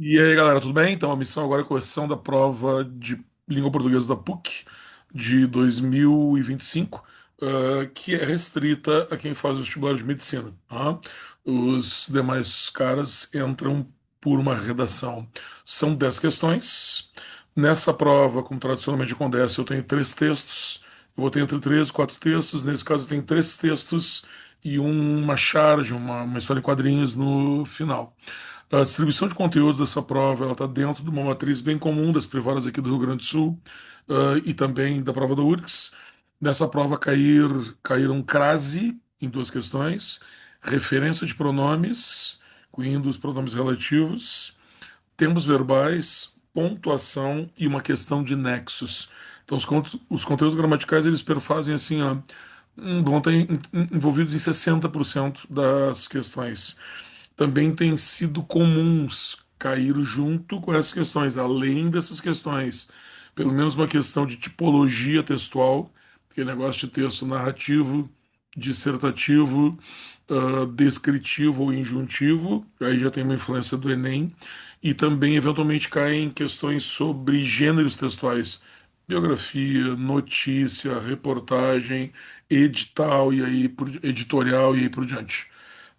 E aí, galera, tudo bem? Então, a missão agora é a correção da prova de língua portuguesa da PUC de 2025, que é restrita a quem faz o vestibular de medicina, tá? Os demais caras entram por uma redação. São 10 questões. Nessa prova, como tradicionalmente acontece, eu tenho três textos. Eu vou ter entre três e quatro textos. Nesse caso, eu tenho três textos e uma charge, uma história em quadrinhos no final. A distribuição de conteúdos dessa prova ela está dentro de uma matriz bem comum das privadas aqui do Rio Grande do Sul, e também da prova da URGS. Nessa prova caíram crase em duas questões, referência de pronomes, incluindo os pronomes relativos, tempos verbais, pontuação e uma questão de nexos. Então, os conteúdos gramaticais eles perfazem assim, ó, vão estar envolvidos em 60% das questões. Também tem sido comuns cair junto com essas questões, além dessas questões, pelo menos uma questão de tipologia textual, aquele negócio de texto narrativo, dissertativo, descritivo ou injuntivo, aí já tem uma influência do Enem, e também eventualmente caem questões sobre gêneros textuais, biografia, notícia, reportagem, edital e aí editorial e aí por diante.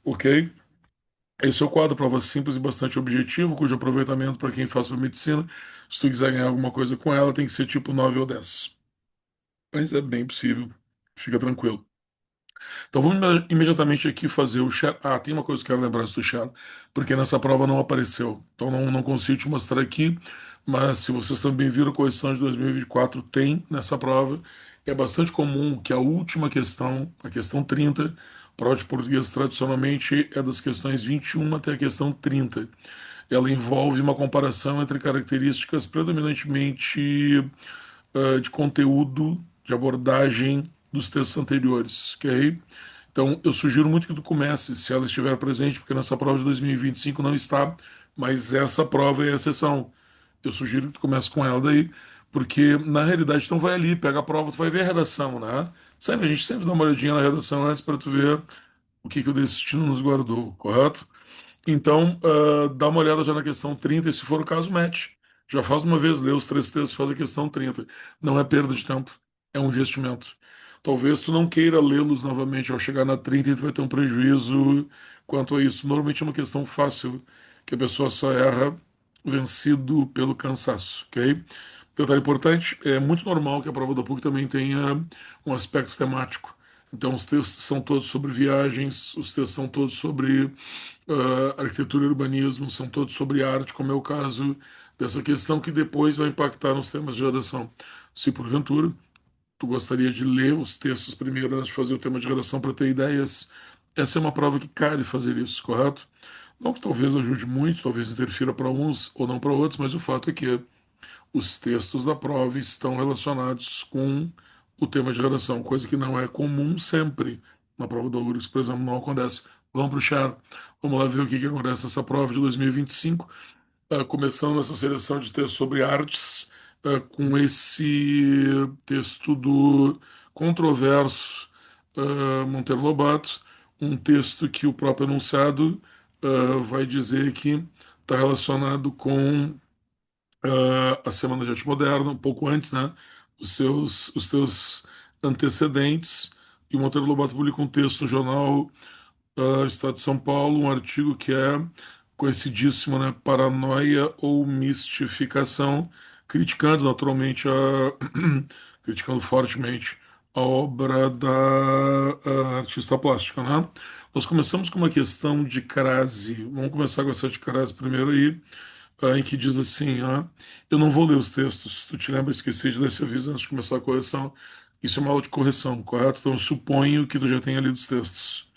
Ok? Esse é o quadro, prova simples e bastante objetivo, cujo aproveitamento para quem faz para medicina, se tu quiser ganhar alguma coisa com ela, tem que ser tipo 9 ou 10. Mas é bem possível, fica tranquilo. Então vamos imediatamente aqui fazer o share. Ah, tem uma coisa que eu quero lembrar antes do share, porque nessa prova não apareceu. Então não consigo te mostrar aqui, mas se vocês também viram a correção de 2024, tem nessa prova. É bastante comum que a última questão, a questão 30, prova de português tradicionalmente é das questões 21 até a questão 30. Ela envolve uma comparação entre características predominantemente de conteúdo, de abordagem dos textos anteriores, ok? Então, eu sugiro muito que tu comece, se ela estiver presente, porque nessa prova de 2025 não está, mas essa prova é a exceção. Eu sugiro que tu comece com ela daí, porque na realidade, então vai ali, pega a prova, tu vai ver a redação, né? Sempre, a gente sempre dá uma olhadinha na redação antes para tu ver o que que o destino nos guardou, correto? Então, dá uma olhada já na questão 30 e se for o caso, mete. Já faz uma vez, lê os três textos, faz a questão 30. Não é perda de tempo, é um investimento. Talvez tu não queira lê-los novamente ao chegar na 30 e tu vai ter um prejuízo quanto a isso. Normalmente é uma questão fácil, que a pessoa só erra vencido pelo cansaço, ok? Detalhe importante, é muito normal que a prova da PUC também tenha um aspecto temático. Então, os textos são todos sobre viagens, os textos são todos sobre arquitetura e urbanismo, são todos sobre arte, como é o caso dessa questão que depois vai impactar nos temas de geração. Se porventura tu gostaria de ler os textos primeiro antes de fazer o tema de redação para ter ideias, essa é uma prova que cabe fazer isso, correto? Não que talvez ajude muito, talvez interfira para uns ou não para outros, mas o fato é que os textos da prova estão relacionados com o tema de redação, coisa que não é comum sempre. Na prova da URGS, por exemplo, não acontece. Vamos para o char. Vamos lá ver o que que acontece nessa prova de 2025. Começando essa seleção de textos sobre artes, com esse texto do controverso Monteiro Lobato, um texto que o próprio enunciado vai dizer que está relacionado com a Semana de Arte Moderna, um pouco antes, né? Os teus antecedentes. E o Monteiro Lobato publica um texto no jornal Estado de São Paulo, um artigo que é conhecidíssimo, né? Paranoia ou mistificação, criticando naturalmente criticando fortemente a obra da artista plástica, né? Nós começamos com uma questão de crase. Vamos começar com essa de crase primeiro aí, em que diz assim, eu não vou ler os textos. Tu te lembra, esqueci de ler esse aviso antes de começar a correção. Isso é uma aula de correção, correto? Então eu suponho que tu já tenha lido os textos.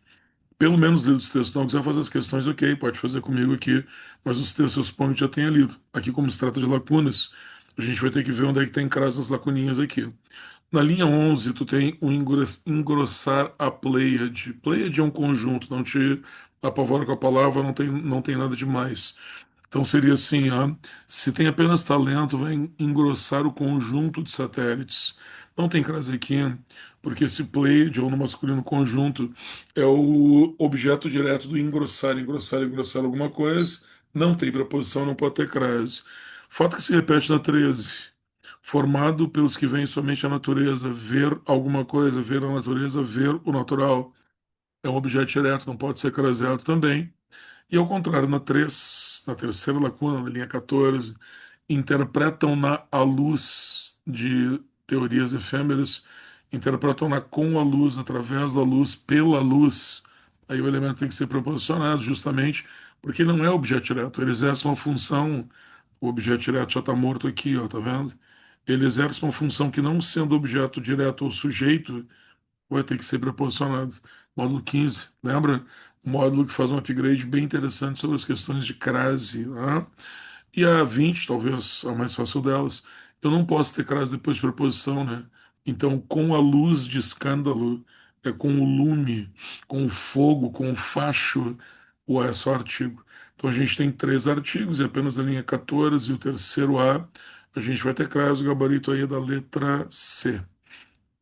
Pelo menos lido os textos. Não quiser fazer as questões, ok, pode fazer comigo aqui, mas os textos eu suponho que já tenha lido. Aqui, como se trata de lacunas, a gente vai ter que ver onde é que tem crase nas lacuninhas aqui. Na linha 11, tu tem o engrossar a pleiade. Pleiade é um conjunto, não te apavora com a palavra, não tem nada demais. Então seria assim, se tem apenas talento, vai engrossar o conjunto de satélites. Não tem crase aqui, porque esse pleiade, ou no masculino conjunto, é o objeto direto do engrossar, engrossar, engrossar alguma coisa, Não tem preposição, não pode ter crase. Fato que se repete na 13. Formado pelos que veem somente a natureza, ver alguma coisa, ver a natureza, ver o natural. É um objeto direto, não pode ser craseado também. E ao contrário, na 3, na terceira lacuna, na linha 14, interpretam-na à luz de teorias efêmeras, interpretam-na com a luz, através da luz, pela luz. Aí o elemento tem que ser proporcionado, justamente porque não é objeto direto, ele exerce uma função. O objeto direto já está morto aqui, ó, tá vendo? Ele exerce uma função que, não sendo objeto direto ou sujeito, vai ter que ser proporcionado. Módulo 15, lembra? Um módulo que faz um upgrade bem interessante sobre as questões de crase, né? E a 20, talvez a mais fácil delas, eu não posso ter crase depois de preposição, né? Então, com a luz de escândalo, é com o lume, com o fogo, com o facho, o A é só artigo. Então, a gente tem três artigos e apenas a linha 14 e o terceiro A, a gente vai ter crase, o gabarito aí é da letra C.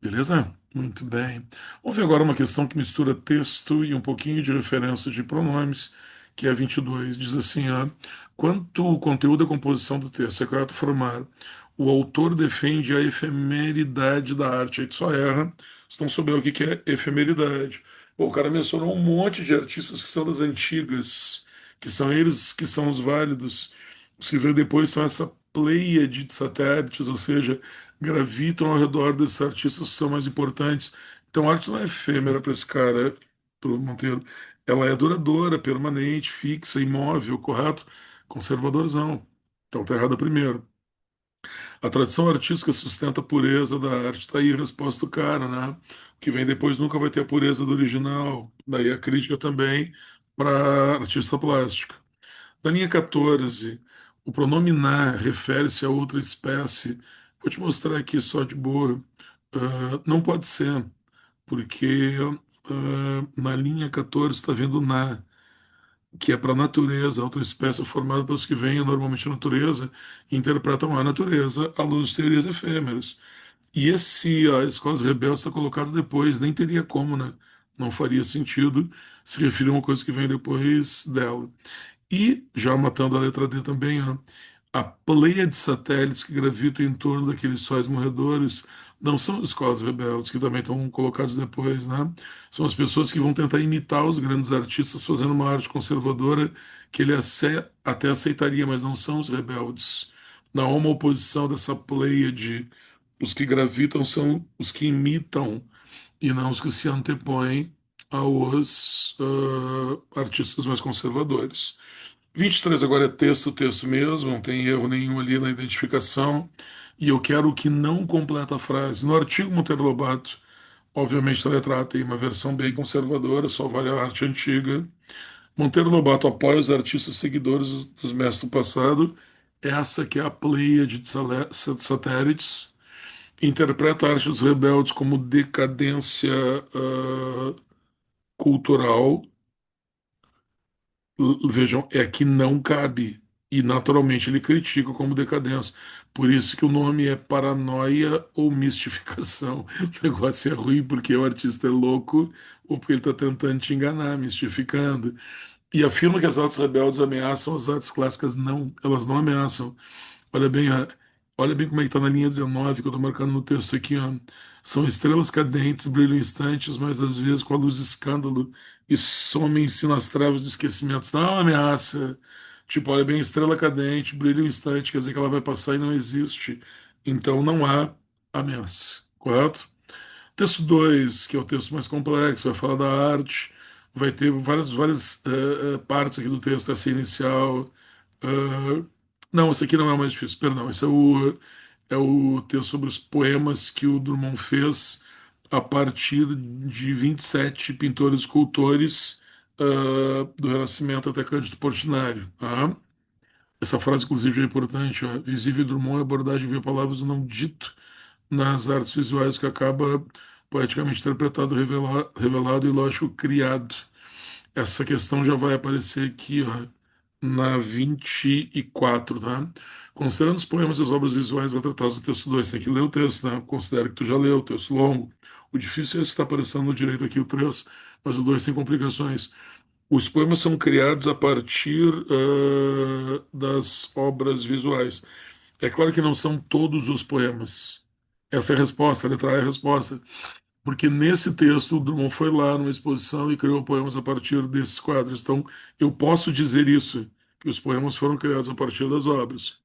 Beleza? Muito bem. Vamos ver agora uma questão que mistura texto e um pouquinho de referência de pronomes, que é 22. Diz assim, ó, quanto o conteúdo da composição do texto é correto formar, o autor defende a efemeridade da arte. Aí tu só erra se não souber o que que é efemeridade. Bom, o cara mencionou um monte de artistas que são das antigas, que são eles que são os válidos. Os que veio depois são essa pleiade de satélites, ou seja, gravitam ao redor desses artistas que são mais importantes. Então, a arte não é efêmera para esse cara, para o Monteiro. Ela é duradoura, permanente, fixa, imóvel, correto? Conservadorzão. Então, tá errado primeiro. A tradição artística sustenta a pureza da arte. Tá aí a resposta do cara, né? O que vem depois nunca vai ter a pureza do original. Daí a crítica também para artista plástico. Na linha 14, o pronome na refere-se a outra espécie. Vou te mostrar aqui só de boa. Não pode ser, porque na linha 14 está vendo na, que é para a natureza, outra espécie formada pelos que veem normalmente a natureza e interpretam a natureza à luz de teorias efêmeras. E esse, a Escolas Rebeldes está colocado depois, nem teria como, né? Não faria sentido se referir a uma coisa que vem depois dela. E, já matando a letra D também, ó, a pleia de satélites que gravitam em torno daqueles sóis morredores não são as escolas rebeldes, que também estão colocados depois, né? São as pessoas que vão tentar imitar os grandes artistas fazendo uma arte conservadora que ele até aceitaria, mas não são os rebeldes. Não há uma oposição dessa pleiade. Os que gravitam são os que imitam e não os que se antepõem aos artistas mais conservadores. 23 agora é texto, texto mesmo, não tem erro nenhum ali na identificação. E eu quero o que não completa a frase. No artigo Monteiro Lobato, obviamente a letra A tem uma versão bem conservadora, só vale a arte antiga. Monteiro Lobato apoia os artistas seguidores dos mestres do passado. Essa que é a pleiade de satélites. Interpreta a arte dos rebeldes como decadência cultural. Vejam, é que não cabe. E naturalmente ele critica como decadência. Por isso que o nome é paranoia ou mistificação. O negócio é ruim porque o artista é louco ou porque ele está tentando te enganar, mistificando. E afirma que as artes rebeldes ameaçam as artes clássicas. Não, elas não ameaçam. Olha bem, olha bem como é que está na linha 19, que eu estou marcando no texto aqui, ó. São estrelas cadentes, brilham instantes, mas às vezes com a luz de escândalo e somem-se nas trevas de esquecimento. Não é uma ameaça. Tipo, olha bem, estrela cadente, brilha um instante, quer dizer que ela vai passar e não existe. Então não há ameaça, correto? Texto 2, que é o texto mais complexo, vai falar da arte, vai ter várias partes aqui do texto, essa inicial. eh, não, esse aqui não é o mais difícil, perdão. Esse é o texto sobre os poemas que o Drummond fez a partir de 27 pintores e escultores do Renascimento até Cândido Portinari. Tá? Essa frase, inclusive, é importante. Ó. Visível e Drummond é abordagem via palavras do não dito nas artes visuais que acaba poeticamente interpretado, revelado e, lógico, criado. Essa questão já vai aparecer aqui, ó, na 24, tá? Considerando os poemas e as obras visuais retratados no texto 2, tem que ler o texto, né? Considero que tu já leu o texto longo. O difícil é se está aparecendo no direito aqui o 3, mas o 2 tem complicações. Os poemas são criados a partir das obras visuais. É claro que não são todos os poemas. Essa é a resposta, a letra A é a resposta. Porque nesse texto, o Drummond foi lá numa exposição e criou poemas a partir desses quadros. Então, eu posso dizer isso, que os poemas foram criados a partir das obras.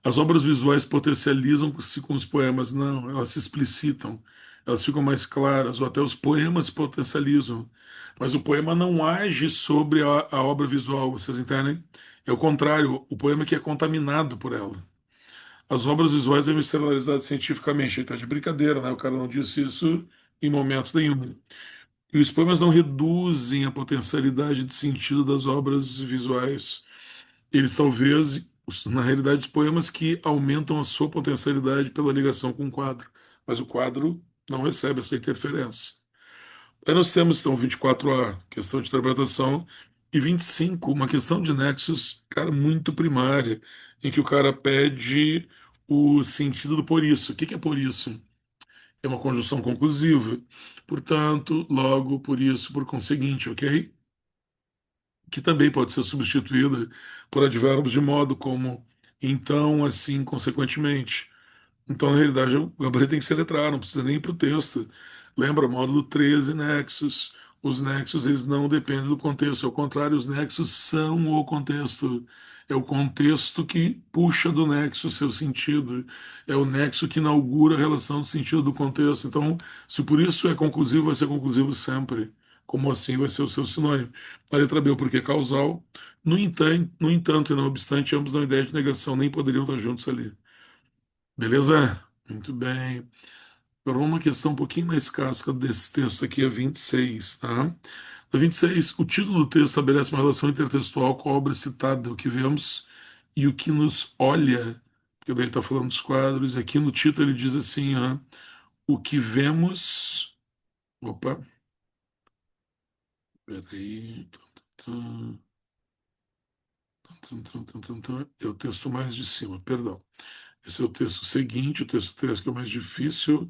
As obras visuais potencializam-se com os poemas, não, elas se explicitam, elas ficam mais claras, ou até os poemas se potencializam. Mas o poema não age sobre a obra visual, vocês entendem? É o contrário, o poema que é contaminado por ela. As obras visuais devem ser analisadas cientificamente. Ele está de brincadeira, né? O cara não disse isso em momento nenhum. E os poemas não reduzem a potencialidade de sentido das obras visuais. Eles talvez, na realidade, os poemas que aumentam a sua potencialidade pela ligação com o quadro. Mas o quadro não recebe essa interferência. Aí nós temos, então, 24A, questão de interpretação, e 25, uma questão de nexos, cara, muito primária, em que o cara pede o sentido do por isso. O que que é por isso? É uma conjunção conclusiva. Portanto, logo, por isso, por conseguinte, ok? Que também pode ser substituída por advérbios de modo como então, assim, consequentemente. Então, na realidade, o gabarito tem que ser letrado, não precisa nem ir para o texto. Lembra, módulo 13, nexos. Os nexos, eles não dependem do contexto, ao contrário, os nexos são o contexto. É o contexto que puxa do nexo seu sentido. É o nexo que inaugura a relação do sentido do contexto. Então, se por isso é conclusivo, vai ser conclusivo sempre. Como assim vai ser o seu sinônimo? A letra B, o porquê causal. No entanto, e não obstante, ambos dão ideia de negação, nem poderiam estar juntos ali. Beleza? Muito bem. Agora uma questão um pouquinho mais casca desse texto aqui, é 26, tá? A 26, o título do texto estabelece uma relação intertextual com a obra citada, o que vemos e o que nos olha, porque daí ele está falando dos quadros, e aqui no título ele diz assim, ó, o que vemos. Opa, peraí. É o texto mais de cima, perdão. Esse é o texto seguinte, o texto 3 que é o mais difícil.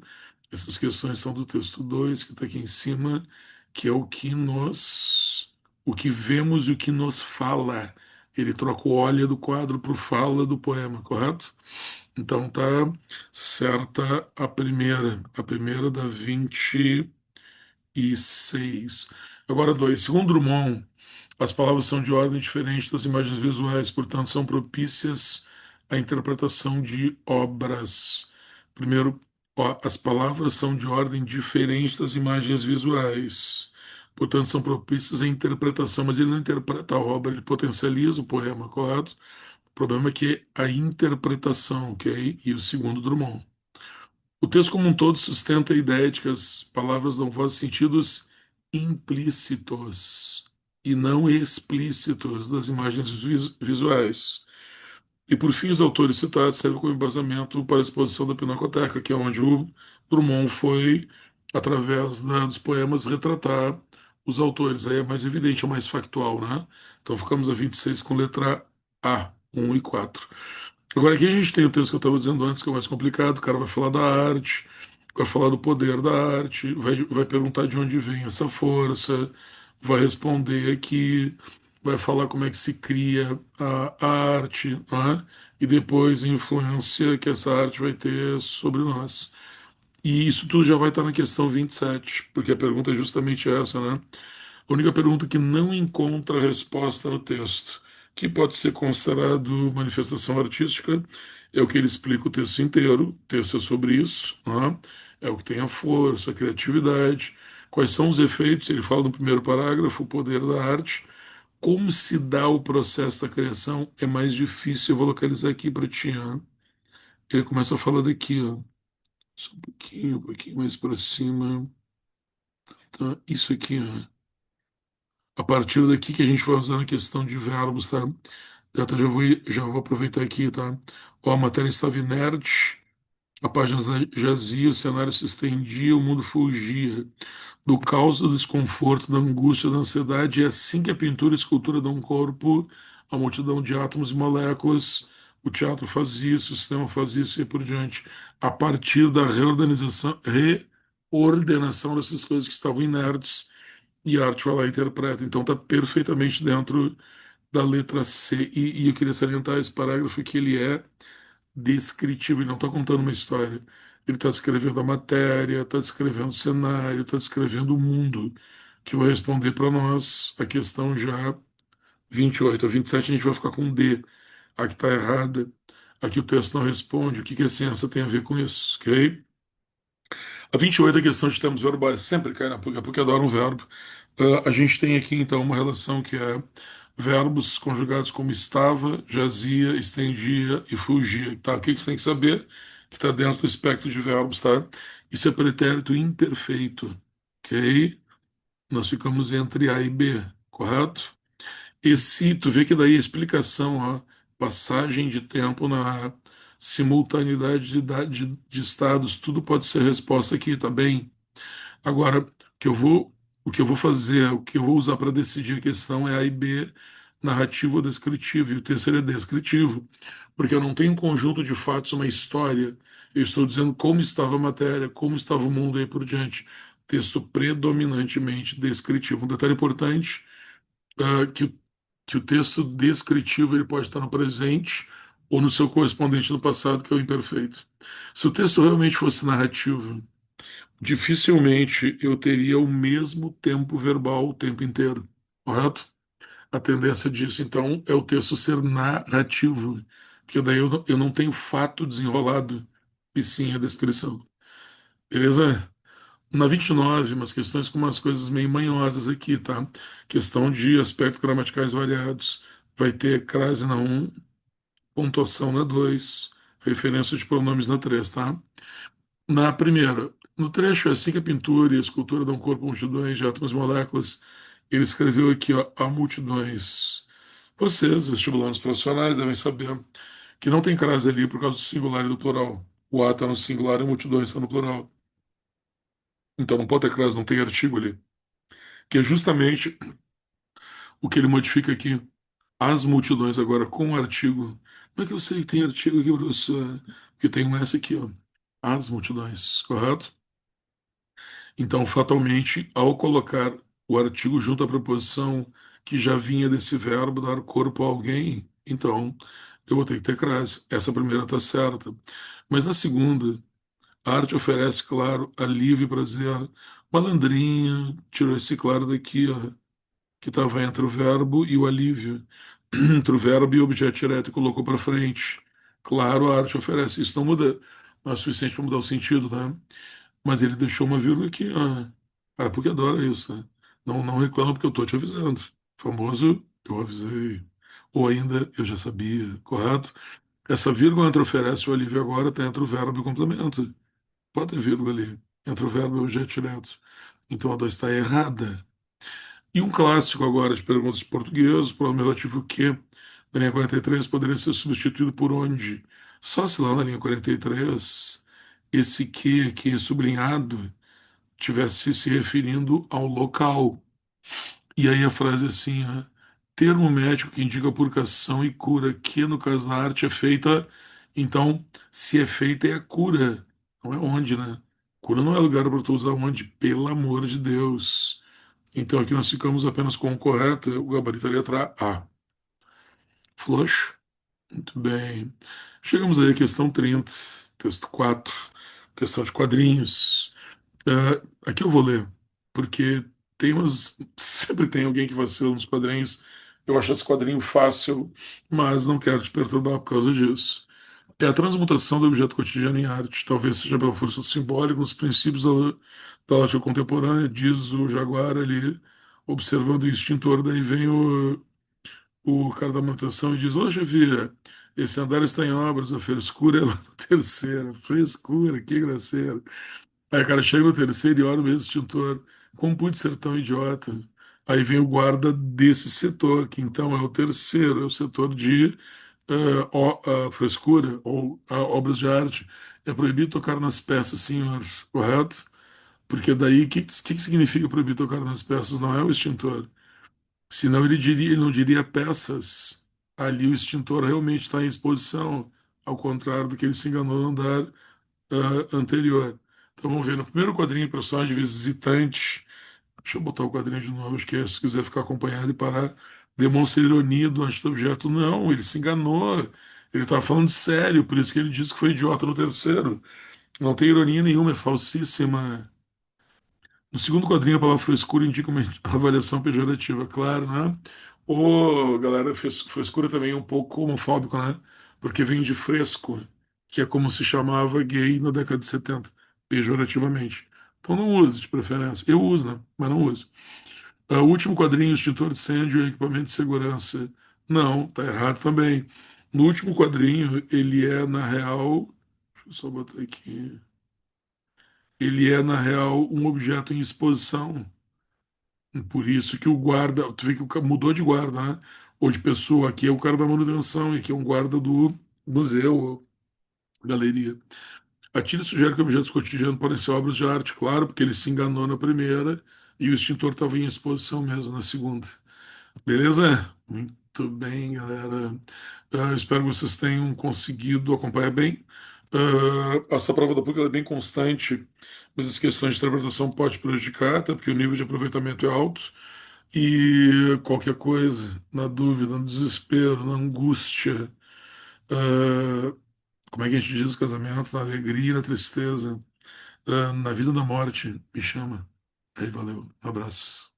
Essas questões são do texto 2 que está aqui em cima, que é o que vemos e o que nos fala. Ele troca o olha do quadro para o fala do poema, correto? Então tá certa a primeira da 26. Agora dois. Segundo Drummond, as palavras são de ordem diferente das imagens visuais, portanto, são propícias à interpretação de obras. Primeiro, ó, as palavras são de ordem diferente das imagens visuais, portanto, são propícias à interpretação, mas ele não interpreta a obra, ele potencializa o poema, correto? O problema é que é a interpretação, ok? E o segundo Drummond. O texto como um todo sustenta a ideia de que as palavras dão voz a sentidos implícitos e não explícitos das imagens visuais. E por fim, os autores citados servem como embasamento para a exposição da Pinacoteca, que é onde o Drummond foi, através dos poemas, retratar os autores. Aí é mais evidente, é mais factual, né? Então ficamos a 26 com letra A, 1 e 4. Agora aqui a gente tem o texto que eu estava dizendo antes, que é o mais complicado. O cara vai falar da arte, vai falar do poder da arte, vai perguntar de onde vem essa força, vai responder aqui, vai falar como é que se cria a arte, né? E depois a influência que essa arte vai ter sobre nós. E isso tudo já vai estar na questão 27, porque a pergunta é justamente essa, né? A única pergunta que não encontra resposta no texto, que pode ser considerado manifestação artística, é o que ele explica o texto inteiro. O texto é sobre isso, né? É o que tem a força, a criatividade. Quais são os efeitos? Ele fala no primeiro parágrafo, o poder da arte. Como se dá o processo da criação é mais difícil. Eu vou localizar aqui para ti. Ó. Ele começa a falar daqui, ó. Só um pouquinho mais para cima. Tá? Isso aqui, ó. A partir daqui que a gente vai usar a questão de verbos, tá? Já vou aproveitar aqui, tá? Ó, a matéria estava inerte, a página jazia, o cenário se estendia, o mundo fugia. Do caos, do desconforto, da angústia, da ansiedade, é assim que a pintura e a escultura dão corpo à multidão de átomos e moléculas. O teatro faz isso, o cinema faz isso e por diante. A partir da reordenação dessas coisas que estavam inertes e a arte vai lá e interpreta. Então tá perfeitamente dentro da letra C. E eu queria salientar esse parágrafo que ele é descritivo, ele não está contando uma história. Ele está descrevendo a matéria, está descrevendo o cenário, está descrevendo o mundo, que vai responder para nós a questão já 28. A 27 a gente vai ficar com D. A que está errada. Aqui o texto não responde. O que que a ciência tem a ver com isso? Ok? A 28 é a questão de termos verbais. Sempre cai na PUC, a PUC adora um verbo. A gente tem aqui, então, uma relação que é verbos conjugados como estava, jazia, estendia e fugia. Tá? O que que você tem que saber? Que está dentro do espectro de verbos, tá? Isso é pretérito imperfeito. Ok? Nós ficamos entre A e B, correto? Esse, tu vê que daí a explicação, ó, passagem de tempo na simultaneidade de estados, tudo pode ser resposta aqui, tá bem? Agora, o que eu vou fazer, o que eu vou usar para decidir a questão é A e B, narrativo ou descritivo, e o terceiro é descritivo, porque eu não tenho um conjunto de fatos, uma história, eu estou dizendo como estava a matéria, como estava o mundo e aí por diante. Texto predominantemente descritivo. Um detalhe importante que o texto descritivo ele pode estar no presente ou no seu correspondente no passado, que é o imperfeito. Se o texto realmente fosse narrativo, dificilmente eu teria o mesmo tempo verbal o tempo inteiro, correto? A tendência disso, então, é o texto ser narrativo, porque daí eu não tenho fato desenrolado, e sim a descrição. Beleza? Na 29, umas questões com umas coisas meio manhosas aqui, tá? Questão de aspectos gramaticais variados. Vai ter crase na um, pontuação na 2, referência de pronomes na 3, tá? Na primeira, no trecho assim que a pintura e a escultura dão corpo a multidões de átomos e moléculas, ele escreveu aqui, ó, a multidões. Vocês, vestibulantes profissionais, devem saber que não tem crase ali por causa do singular e do plural. O A está no singular e a multidões está no plural. Então não pode ter crase, não tem artigo ali. Que é justamente o que ele modifica aqui. As multidões agora com o artigo. Como é que eu sei que tem artigo aqui, professor? Porque tem um S aqui, ó. As multidões, correto? Então, fatalmente, ao colocar o artigo junto à preposição que já vinha desse verbo dar corpo a alguém, então eu vou ter que ter crase. Essa primeira está certa. Mas na segunda, a arte oferece, claro, alívio e prazer. Malandrinha, tirou esse claro daqui, ó, que estava entre o verbo e o alívio, entre o verbo e o objeto direto, e colocou para frente. Claro, a arte oferece. Isso não muda, não é o suficiente para mudar o sentido, tá? Mas ele deixou uma vírgula aqui, ó. Cara, porque adora isso, né? Não, não reclama porque eu tô te avisando. Famoso, eu avisei. Ou ainda, eu já sabia, correto? Essa vírgula entre oferece e o alívio agora está entre o verbo e o complemento. Pode ter vírgula ali, entre o verbo e o objeto direto. Então a 2 está errada. E um clássico agora de perguntas de português, o pronome relativo que, na linha 43, poderia ser substituído por onde? Só se lá na linha 43, esse que aqui sublinhado tivesse se referindo ao local. E aí a frase é assim, ó, termo médico que indica purgação e cura, que no caso da arte é feita, então, se é feita é a cura, não é onde, né? Cura não é lugar para tu usar onde, pelo amor de Deus. Então aqui nós ficamos apenas com o correto, o gabarito é a letra A. Flush? Muito bem. Chegamos aí à questão 30, texto 4, questão de quadrinhos. Aqui eu vou ler, porque tem umas. Sempre tem alguém que vacila nos quadrinhos. Eu acho esse quadrinho fácil, mas não quero te perturbar por causa disso. É a transmutação do objeto cotidiano em arte. Talvez seja pela força do simbólico, nos princípios da lógica contemporânea, diz o Jaguar ali, observando o extintor. Daí vem o cara da manutenção e diz: Ô, chefia, esse andar está em obras, a frescura é lá no terceiro. Frescura, que graceira. Aí o cara chega no terceiro e olha o mesmo extintor. Como pude ser tão idiota? Aí vem o guarda desse setor, que então é o terceiro, é o setor de frescura ou obras de arte. É proibido tocar nas peças, senhor, correto? Porque daí, o que significa proibir tocar nas peças? Não é o extintor. Senão ele não diria peças. Ali o extintor realmente está em exposição, ao contrário do que ele se enganou no andar anterior. Então vamos ver, no primeiro quadrinho, personagem visitante, Deixa eu botar o quadrinho de novo, acho que é, se quiser ficar acompanhado e parar. Demonstra ironia do objeto. Não, ele se enganou. Ele estava falando sério, por isso que ele disse que foi idiota no terceiro. Não tem ironia nenhuma, é falsíssima. No segundo quadrinho, a palavra frescura indica uma avaliação pejorativa, claro, né? Ô, galera, frescura também é um pouco homofóbico, né? Porque vem de fresco, que é como se chamava gay na década de 70, pejorativamente. Então não use de preferência. Eu uso, né? Mas não uso. O último quadrinho, extintor de incêndio e equipamento de segurança. Não, tá errado também. No último quadrinho, ele é, na real. Deixa eu só botar aqui. Ele é, na real, um objeto em exposição. Por isso que o guarda, tu vê que o mudou de guarda, né? Ou de pessoa, aqui é o cara da manutenção, e aqui é um guarda do museu, ou galeria. A tira sugere que objetos cotidianos podem ser obras de arte, claro, porque ele se enganou na primeira e o extintor estava em exposição mesmo na segunda. Beleza? Muito bem, galera. Espero que vocês tenham conseguido acompanhar bem. Essa prova da PUC ela é bem constante, mas as questões de interpretação podem prejudicar, até porque o nível de aproveitamento é alto. E qualquer coisa, na dúvida, no desespero, na angústia, ah, como é que a gente diz casamento? Na alegria, na tristeza, na vida ou na morte, me chama. Aí, valeu. Um abraço.